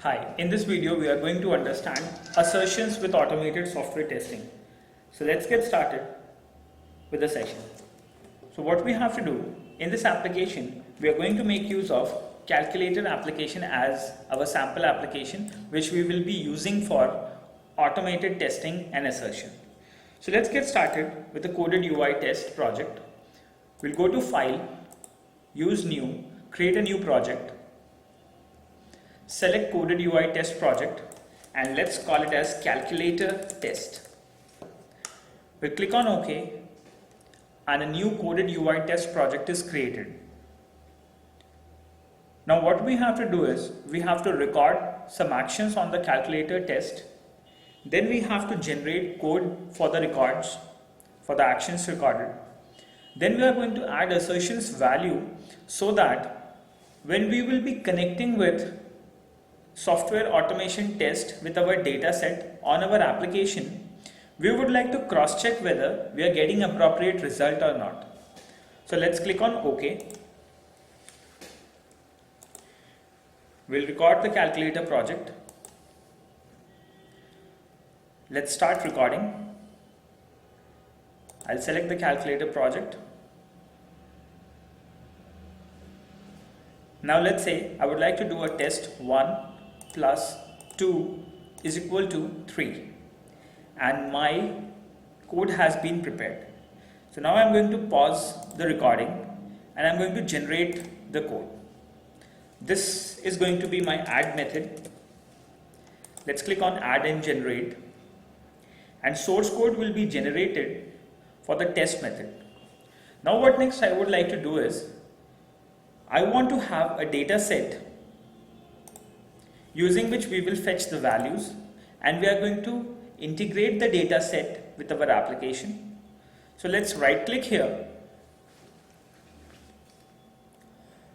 Hi, in this video we are going to understand assertions with automated software testing. So let's get started with the session. So what we have to do in this application, we are going to make use of calculator application as our sample application, which we will be using for automated testing and assertion. So let's get started with the coded UI test project. We'll go to File, Use New, create a new project. Select coded UI test project and let's call it as calculator test. We click on OK and a new coded UI test project is created. Now what we have to do is we have to record some actions on the calculator test. Then we have to generate code for the records, for the actions recorded. Then we are going to add assertions value so that when we will be connecting with software automation test with our data set on our application, we would like to cross check whether we are getting appropriate result or not. So let's click on OK. We'll record the calculator project. Let's start recording. I'll select the calculator project. Now let's say I would like to do a test 1 plus 2 is equal to 3 and my code has been prepared. So now I'm going to pause the recording and I'm going to generate the code. This is going to be my add method. Let's click on add and generate, and source code will be generated for the test method. Now what next I would like to do is I want to have a data set using which we will fetch the values, and we are going to integrate the data set with our application. So let's right click here.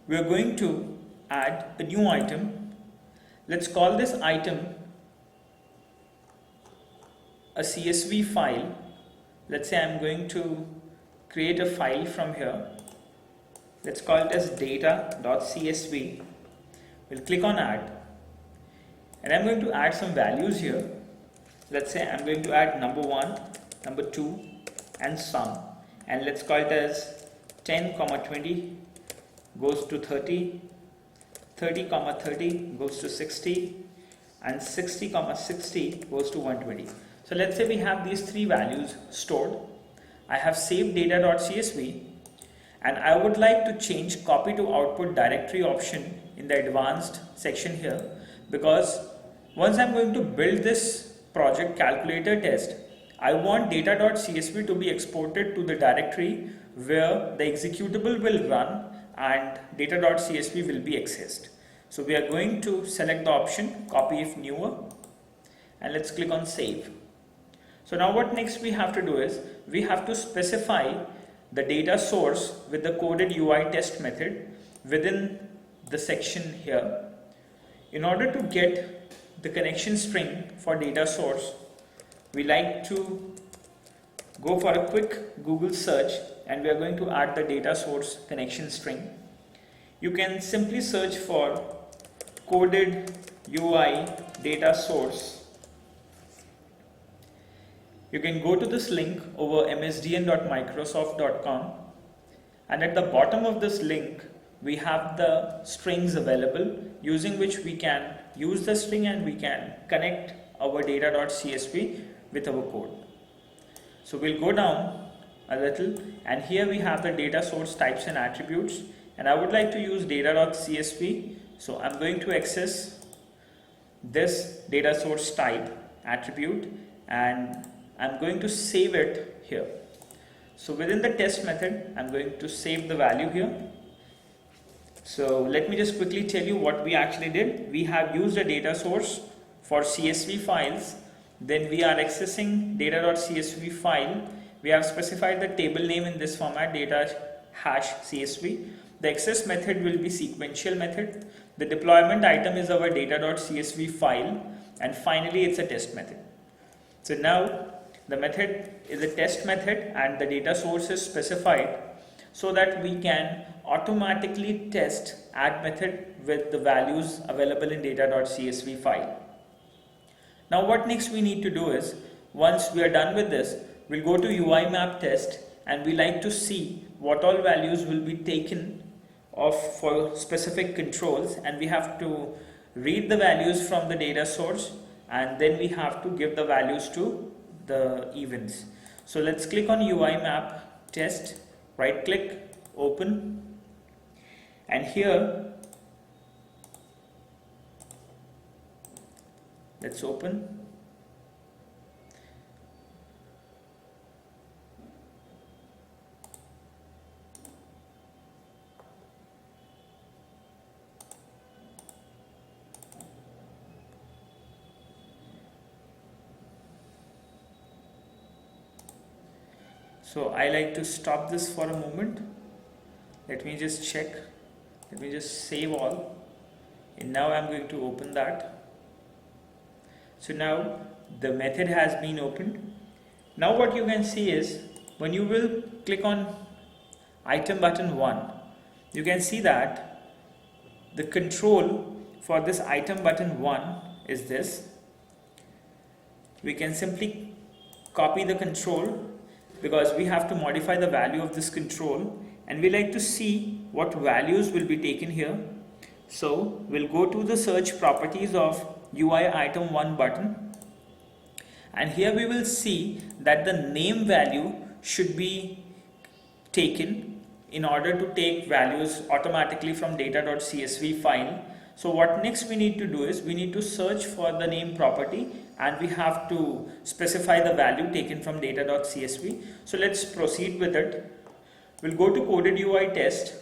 We are going to add a new item. Let's call this item a CSV file. Let's say I'm going to create a file from here. Let's call it as data.csv. We'll click on add. And I'm going to add some values here. Let's say I'm going to add number 1, number 2 and sum. And let's call it as 10, 20 goes to 30, 30, 30 goes to 60 and 60, 60 goes to 120. So let's say we have these three values stored. I have saved data.csv and I would like to change copy to output directory option in the advanced section here, because once I'm going to build this project calculator test, I want data.csv to be exported to the directory where the executable will run and data.csv will be accessed. So we are going to select the option copy if newer and let's click on save. So now what next we have to do is we have to specify the data source with the coded UI test method within the section here. In order to get the connection string for data source, we like to go for a quick Google search and we are going to add the data source connection string. You can simply search for coded UI data source. You can go to this link over msdn.microsoft.com, and at the bottom of this link we have the strings available using which we can use the string and we can connect our data.csv with our code. So we'll go down a little and here we have the data source types and attributes, and I would like to use data.csv. So I'm going to access this data source type attribute and I'm going to save it here. So within the test method I'm going to save the value here. So let me just quickly tell you what we actually did. We have used a data source for CSV files. Then we are accessing data.csv file. We have specified the table name in this format, data-csv. The access method will be sequential method. The deployment item is our data.csv file. And finally it's a test method. So now the method is a test method and the data source is specified so that we can automatically test add method with the values available in data.csv file. Now what next we need to do is, once we are done with this, we'll go to UI map test and we like to see what all values will be taken off for specific controls, and we have to read the values from the data source and then we have to give the values to the events. So let's click on UI map test, right click, open, and here let's open. So I like to stop this for a moment. Let me just check. Let me just save all. And now I'm going to open that. So now the method has been opened. Now what you can see is, when you will click on item button 1, you can see that the control for this item button 1 is this. We can simply copy the control because we have to modify the value of this control, and we like to see what values will be taken here. So we'll go to the search properties of UI item 1 button, and here we will see that the name value should be taken in order to take values automatically from data.csv file. So what next we need to do is, we need to search for the name property and we have to specify the value taken from data.csv. So let's proceed with it. We'll go to coded UI test.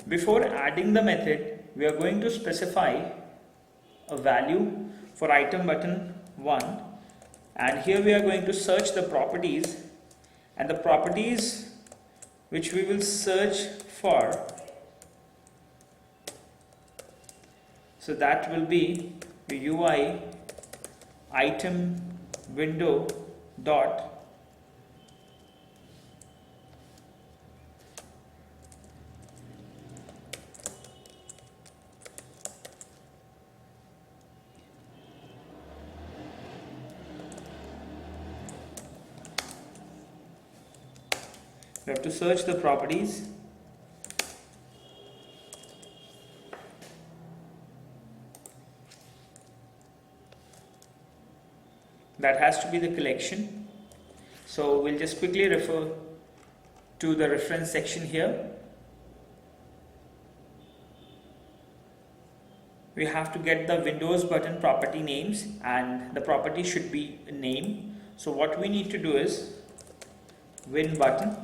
Before adding the method, we are going to specify a value for item button 1, and here we are going to search the properties, and the properties which we will search for, so that will be the UI item window dot we have to search the properties. That has to be the collection. So we'll just quickly refer to the reference section here. We have to get the Windows button property names, and the property should be a name. So what we need to do is win button,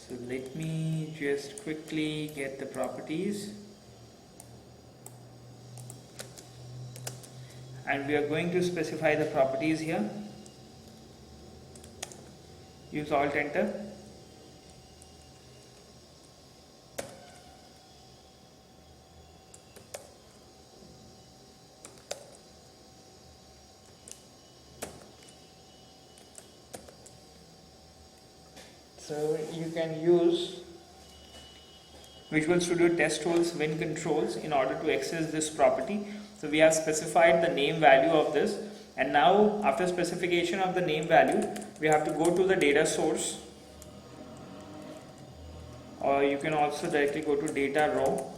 so let me just quickly get the properties, and we are going to specify the properties here. Use Alt Enter. So you can use Visual Studio Test Tools Win Controls in order to access this property. So we have specified the name value of this, and now after specification of the name value, we have to go to the data source, or you can also directly go to data row.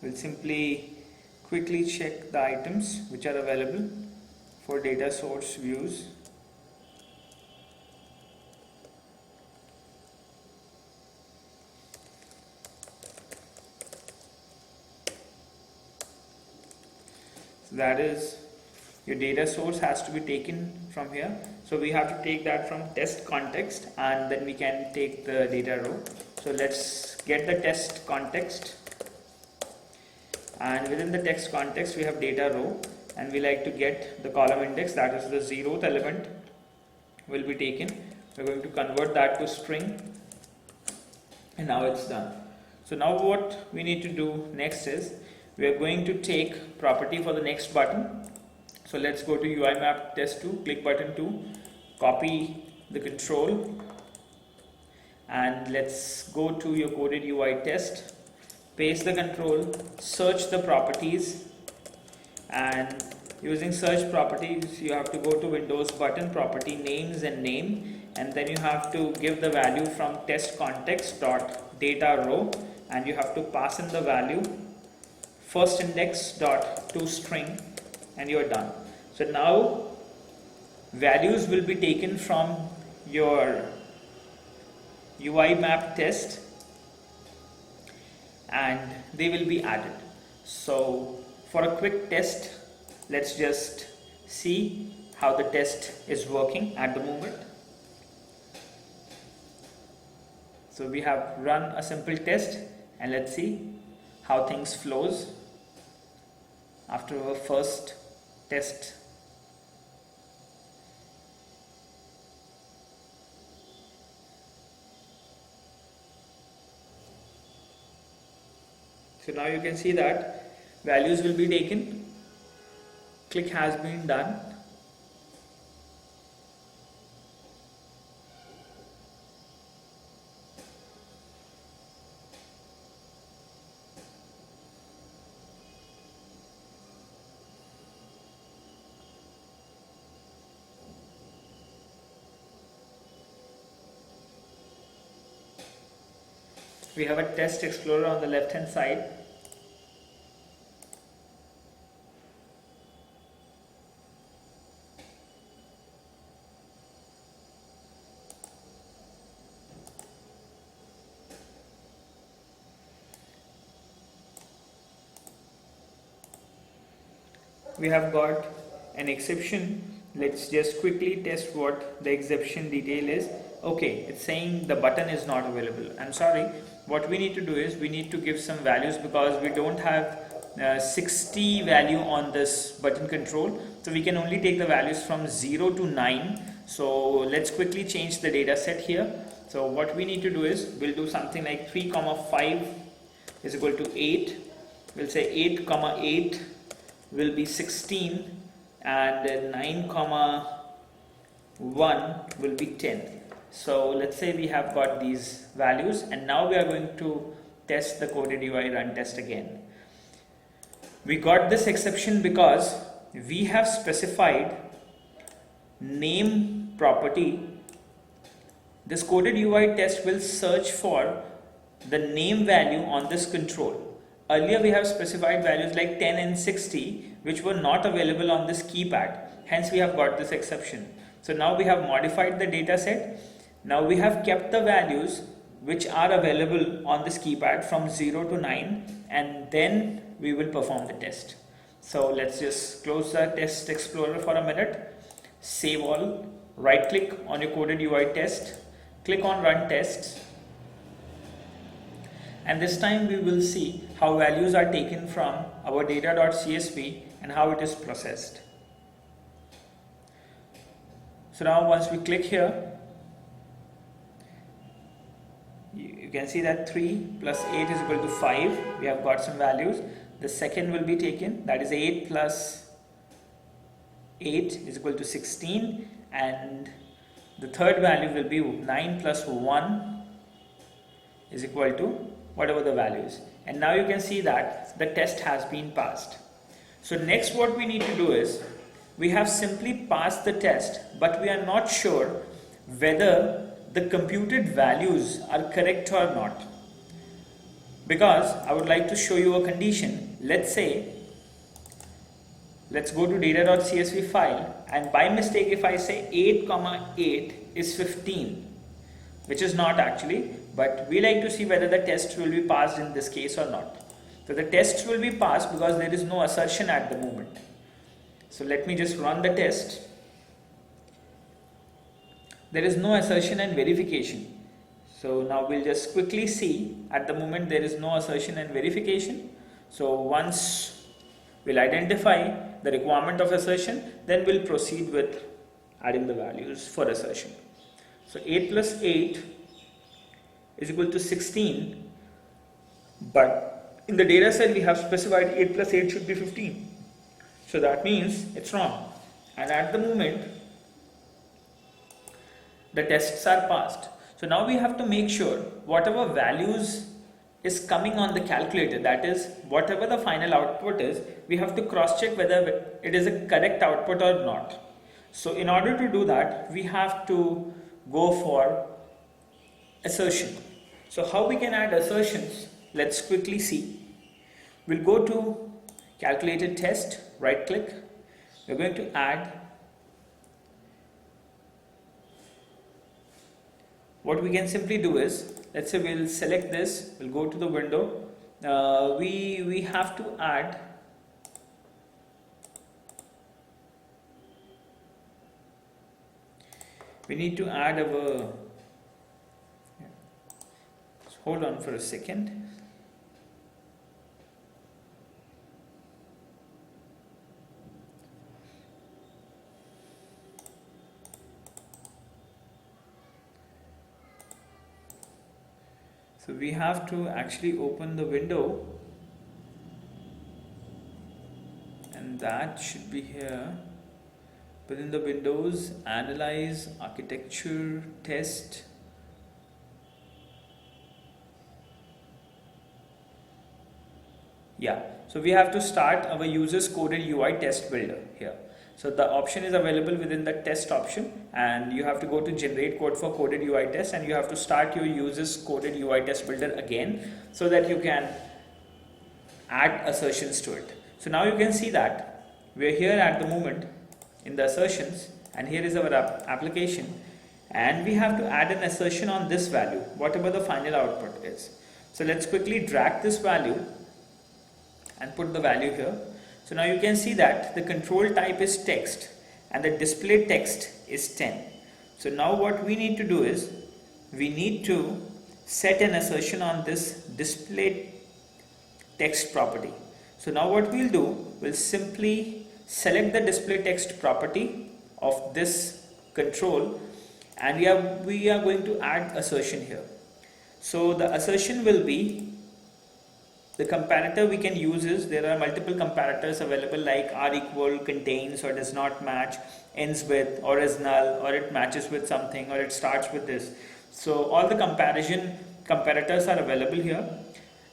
We'll simply quickly check the items which are available for data source views. So that is your data source has to be taken from here. So we have to take that from test context, and then we can take the data row. So let's get the test context, and within the text context we have data row, and we like to get the column index, that is the 0th element will be taken. We're going to convert that to string, and now it's done. So now what we need to do next is we are going to take property for the next button. So let's go to UI map test 2, click button 2, copy the control, and let's go to your coded UI test, paste the control, search the properties, and using search properties you have to go to Windows button property names and name, and then you have to give the value from test context dot data row, and you have to pass in the value first index dot to string, and you are done. So now values will be taken from your UI map test and they will be added. So for a quick test, let's just see how the test is working at the moment. So we have run a simple test, and let's see how things flows after our first test. So now you can see that values will be taken, click has been done. We have a test explorer on the left hand side. We have got an exception. Let's just quickly test what the exception detail is. Okay, it's saying the button is not available. I'm sorry. What we need to do is we need to give some values, because we don't have 60 value on this button control. So we can only take the values from 0 to 9. So let's quickly change the data set here. So what we need to do is we'll do something like 3, 5 is equal to 8. We'll say 8, 8 will be 16, and 9, 1 will be 10. So let's say we have got these values, and now we are going to test the coded UI run test again. We got this exception because we have specified name property. This coded UI test will search for the name value on this control. Earlier we have specified values like 10 and 60 which were not available on this keypad, hence we have got this exception. So now we have modified the data set. Now we have kept the values which are available on this keypad from 0 to 9, and then we will perform the test. So let's just close the test explorer for a minute, save all, right click on your coded UI test, click on run tests, and this time we will see how values are taken from our data.csv and how it is processed. So now once we click here, you can see that 3 plus 8 is equal to 5. We have got some values. The second will be taken, that is 8 plus 8 is equal to 16, and the third value will be 9 plus 1 is equal to whatever the value is. And now you can see that the test has been passed. So next what we need to do is, we have simply passed the test, but we are not sure whether the computed values are correct or not, because I would like to show you a condition. Let's say, let's go to data.csv file, and by mistake if I say 8, 8 is 15, which is not actually, but we like to see whether the test will be passed in this case or not. So the test will be passed because there is no assertion at the moment. So let me just run the test. There is no assertion and verification. So now we'll just quickly see. At the moment there is no assertion and verification. So once we'll identify the requirement of assertion, then we'll proceed with adding the values for assertion. So 8 plus 8 is equal to 16, but in the data set we have specified 8 plus 8 should be 15. So that means it's wrong. And at the moment the tests are passed. So now we have to make sure whatever values is coming on the calculator, that is whatever the final output is, we have to cross check whether it is a correct output or not. So in order to do that, we have to go for assertion. So how we can add assertions, let's quickly see. We'll go to calculator test, right click, we're going to add. What we can simply do is, let's say we'll select this, we'll go to the window, we have to add our, hold on for a second. So we have to actually open the window, and that should be here. Within the windows, analyze, architecture, test. Yeah, so we have to start our users coded UI test builder here. So the option is available within the test option, and you have to go to generate code for coded UI test, and you have to start your users coded UI test builder again so that you can add assertions to it. So now you can see that we're here at the moment in the assertions, and here is our application, and we have to add an assertion on this value, whatever the final output is. So let's quickly drag this value and put the value here. So now you can see that the control type is text and the display text is 10. So now what we need to do is, we need to set an assertion on this display text property. So now what we'll do, we'll simply select the display text property of this control, and we are going to add assertion here. So the assertion will be, the comparator we can use is, there are multiple comparators available like r equal, contains or does not match, ends with, or is null, or it matches with something, or it starts with this. So all the comparators are available here.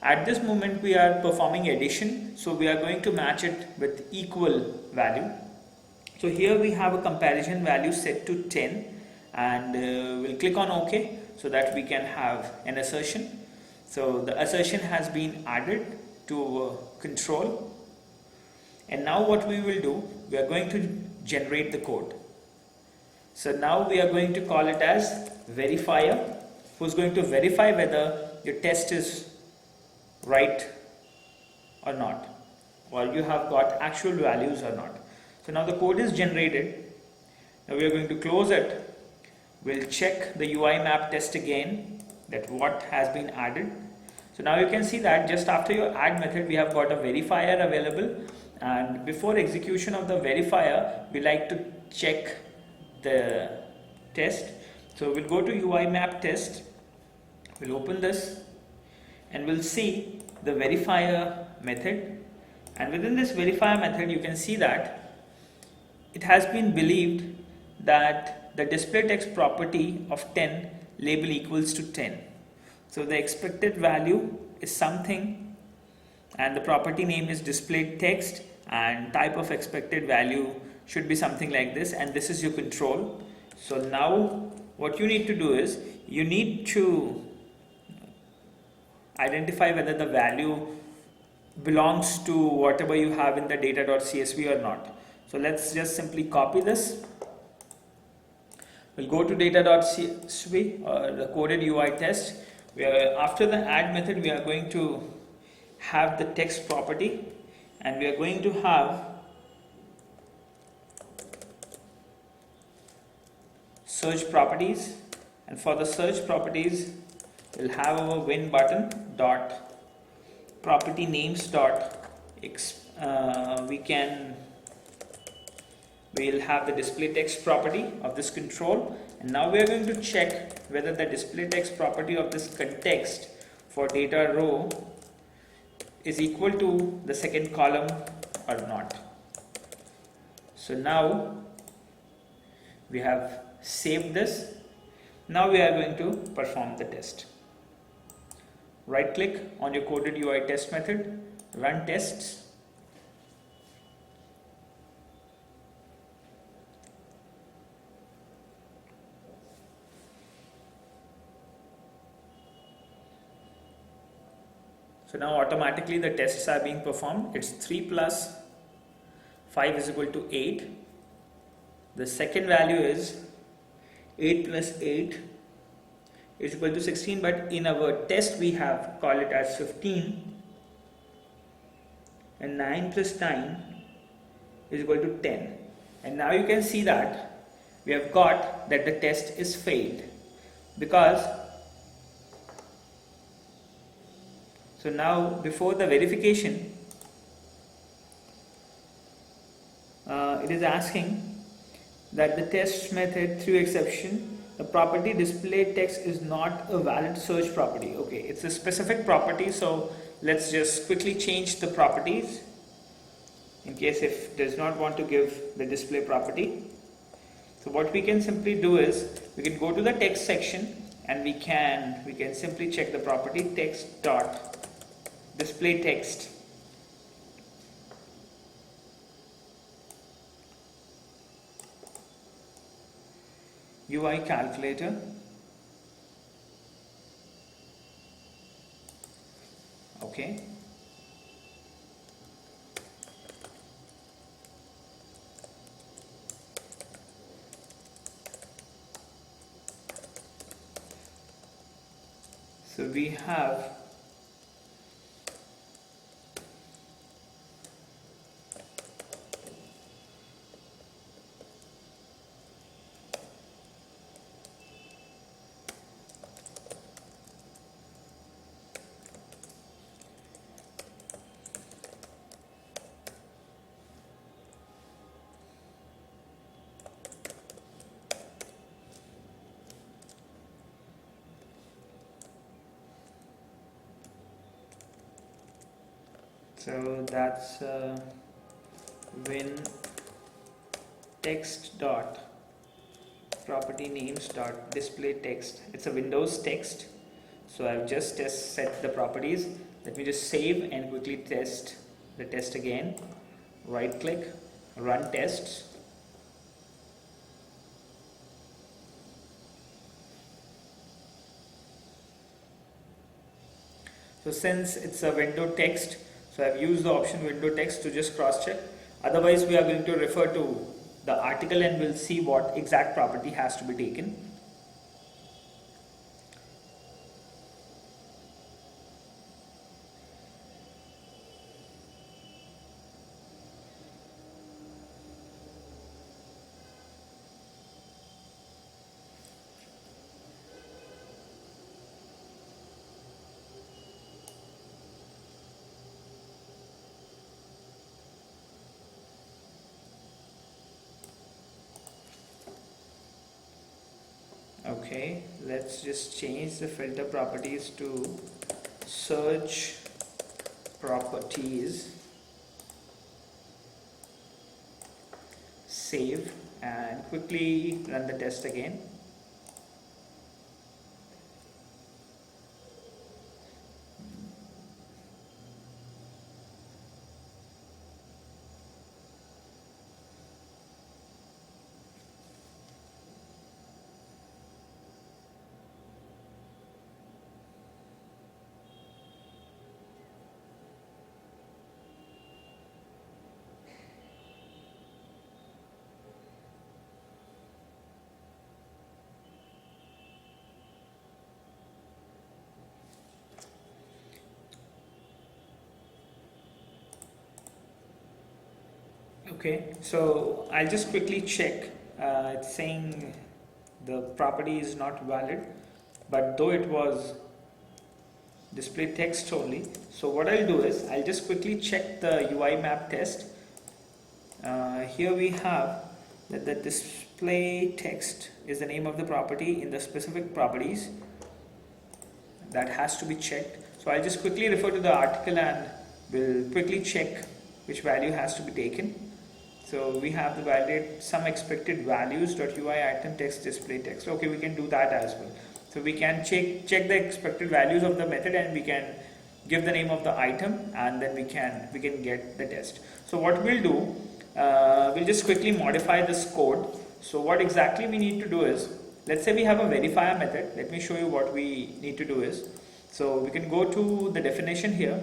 At this moment we are performing addition, so we are going to match it with equal value. So here we have a comparison value set to 10, and we'll click on OK so that we can have an assertion. So the assertion has been added to control, and now what we will do, we are going to generate the code. So now we are going to call it as verifier, who's going to verify whether your test is right or not, or you have got actual values or not. So now the code is generated. Now we are going to close it. We'll check the UI map test again, that what has been added. So now you can see that just after your add method we have got a verifier available, and before execution of the verifier we like to check the test. So we'll go to UI map test, we'll open this, and we'll see the verifier method, and within this verifier method you can see that it has been believed that the display text property of 10 label equals to 10. So the expected value is something, and the property name is display text, and type of expected value should be something like this, and this is your control. So now what you need to do is, you need to identify whether the value belongs to whatever you have in the data.csv or not. So let's just simply copy this. We'll go to data.csv or the coded UI test. After the add method we are going to have the text property, and we are going to have search properties, and for the search properties we'll have our win button dot property names dot we'll have the display text property of this control, and now we are going to check whether the display text property of this context for data row is equal to the second column or not. So now we have saved this. Now we are going to perform the test. Right click on your coded UI test method, run tests. So now automatically the tests are being performed. It's 3 plus 5 is equal to 8. The second value is 8 plus 8 is equal to 16, but in our test we have called it as 15, and 9 plus 9 is equal to 10. And now you can see that we have got that the test is failed, because so now before the verification it is asking that the test method through exception, the property display text is not a valid search property. Okay, it's a specific property, so let's just quickly change the properties in case if it does not want to give the display property. So what we can simply do is we can go to the text section and we can simply check the property text dot display text. UI calculator. Okay. So we have so that's win text dot property names dot display text. It's a Windows text, so I've just set the properties. Let me just save and quickly test the test again. Right click, run tests. So since it's a window text, so I've used the option window text to just cross check. Otherwise we are going to refer to the article and we'll see what exact property has to be taken. Okay, let's just change the filter properties to search properties, save and quickly run the test again. Okay, so I'll just quickly check. It's saying the property is not valid, but though it was display text only. So what I'll do is I'll just quickly check the UI map test. Here we have that the display text is the name of the property in the specific properties. That has to be checked. So I'll just quickly refer to the article and we'll quickly check which value has to be taken. So we have to validate some expected values .ui item text display text. Okay, we can do that as well. So we can check the expected values of the method and we can give the name of the item and then we can get the test. So what we'll do, we'll just quickly modify this code. So what exactly we need to do is, let's say we have a verifier method. Let me show you what we need to do is. So we can go to the definition here.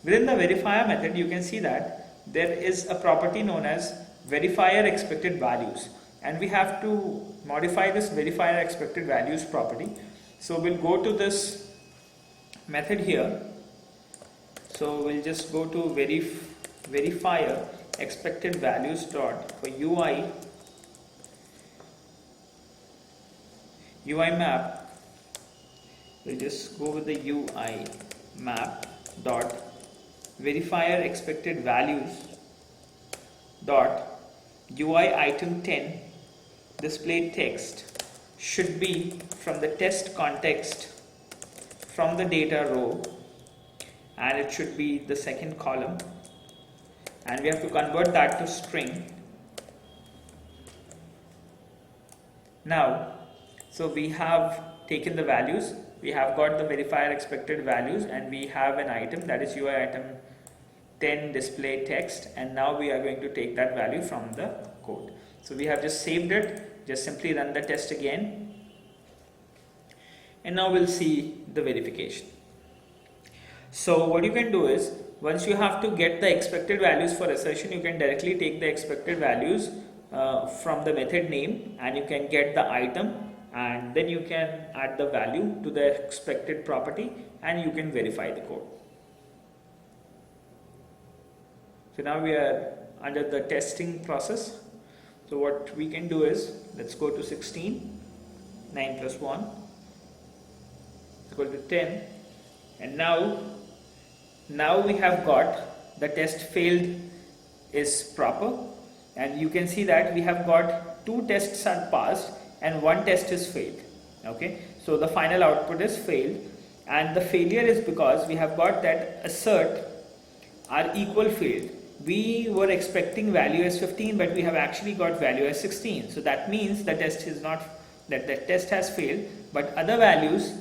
Within the verifier method, you can see that there is a property known as verifier expected values, and we have to modify this verifier expected values property. So we'll go to this method here. So we'll just go to verifier expected values dot for UI map. We'll just go with the UI map dot verifier expected values dot UI item 10 display text should be from the test context from the data row, and it should be the second column, and we have to convert that to string. Now, so we have taken the values, we have got the verifier expected values, and we have an item that is UI item 10 display text, and now we are going to take that value from the code. So we have just saved it, just simply run the test again, and now we'll see the verification. So what you can do is, once you have to get the expected values for assertion, you can directly take the expected values from the method name and you can get the item, and then you can add the value to the expected property and you can verify the code. So now we are under the testing process. So what we can do is, let's go to 16, 9 plus 1 is equal to 10, and now we have got the test failed is proper, and you can see that we have got 2 tests are passed and 1 test is failed. Okay, so the final output is failed, and the failure is because we have got that assert are equal failed. We were expecting value as 15, but we have actually got value as 16. So that means the test is not, that the test has failed, but other values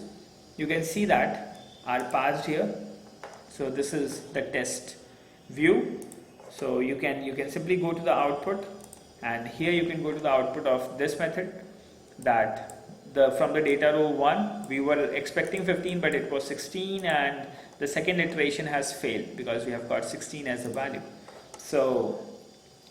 you can see that are passed here. So this is the test view. So you can simply go to the output, and here you can go to the output of this method, that from the data row 1 we were expecting 15 but it was 16, and the second iteration has failed because we have got 16 as a value. So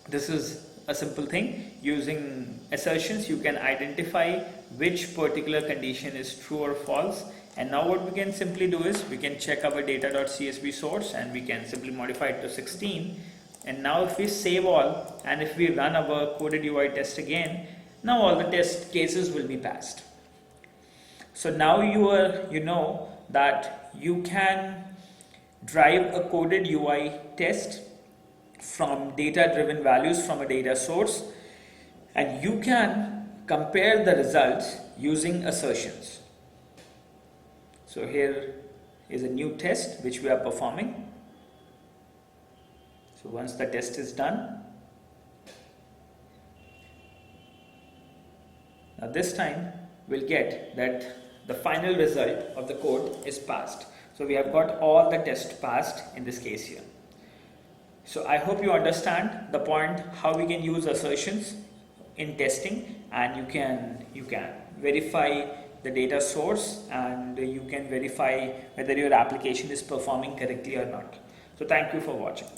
this is a simple thing. Using assertions you can identify which particular condition is true or false, and now what we can simply do is we can check our data.csv source and we can simply modify it to 16, and now if we save all and if we run our coded UI test again, now all the test cases will be passed. So now you know that you can drive a coded UI test from data driven values from a data source, and you can compare the results using assertions. So here is a new test which we are performing. So once the test is done, now this time we'll get that the final result of the code is passed. So we have got all the tests passed in this case here. So I hope you understand the point how we can use assertions in testing, and you can verify the data source, and you can verify whether your application is performing correctly or not. So thank you for watching.